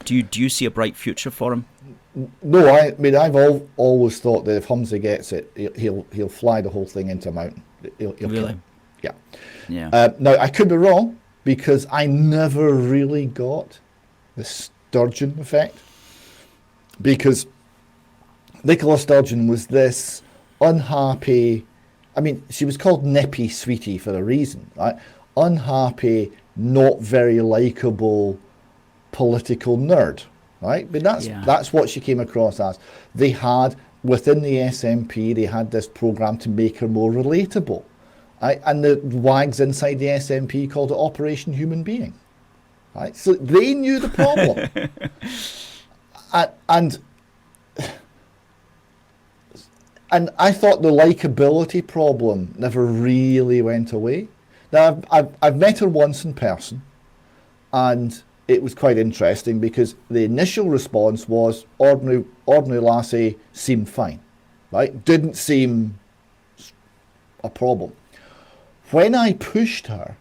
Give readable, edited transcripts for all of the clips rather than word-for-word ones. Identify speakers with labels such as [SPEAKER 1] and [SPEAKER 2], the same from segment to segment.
[SPEAKER 1] Do you see a bright future for him?
[SPEAKER 2] No, I mean I've always thought that if Humza gets it, he'll fly the whole thing into a mountain. He'll
[SPEAKER 1] Really?
[SPEAKER 2] Yeah.
[SPEAKER 1] Yeah.
[SPEAKER 2] Now I could be wrong because I never really got the Sturgeon effect, because Nicola Sturgeon was this unhappy. I mean, she was called Nippy Sweetie for a reason, right? Unhappy, not very likable political nerd, right? But that's what she came across as. They had, within the SNP, they had this program to make her more relatable, right? And the wags inside the SNP called it Operation Human Being, right? So they knew the problem. And I thought the likability problem never really went away. Now, I've met her once in person, and it was quite interesting because the initial response was ordinary lassie, seemed fine, right? Didn't seem a problem. When I pushed her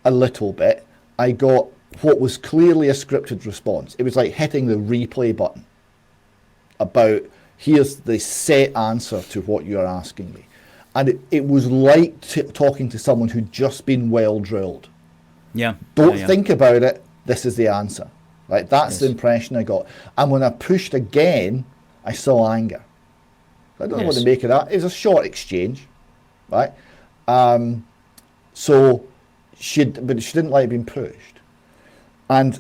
[SPEAKER 2] a little bit, I got what was clearly a scripted response. It was like hitting the replay button about, here's the set answer to what you're asking me. And it was like talking to someone who'd just been well drilled.
[SPEAKER 1] Yeah.
[SPEAKER 2] Don't think about it, this is the answer. Right? That's the impression I got. And when I pushed again, I saw anger. I don't know what to make of that. It was a short exchange. Right? But she didn't like being pushed. And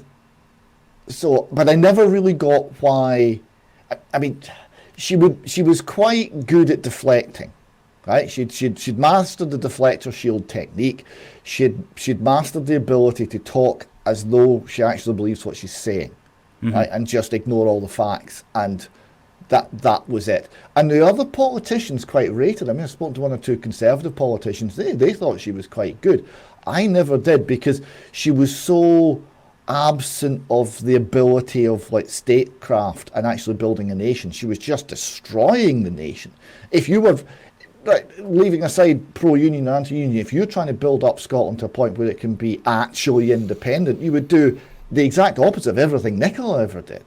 [SPEAKER 2] so, but I never really got why. I mean, she was quite good at deflecting, right? She'd mastered the deflector shield technique. She'd mastered the ability to talk as though she actually believes what she's saying, right? And just ignore all the facts, and that was it. And the other politicians quite rated. I mean, I spoke to one or two conservative politicians. They thought she was quite good. I never did, because she was so absent of the ability of like statecraft and actually building a nation. She was just destroying the nation. If you were, leaving aside pro-union and anti-union, if you're trying to build up Scotland to a point where it can be actually independent, you would do the exact opposite of everything Nicola ever did,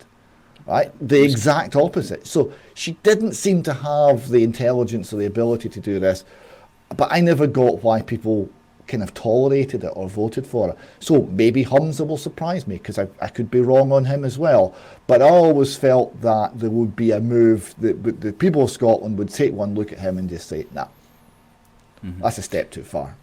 [SPEAKER 2] right? The exact opposite. So she didn't seem to have the intelligence or the ability to do this, but I never got why people kind of tolerated it or voted for it. So maybe Humza will surprise me, because I could be wrong on him as well. But I always felt that there would be a move that the people of Scotland would take one look at him and just say, nah, that's a step too far.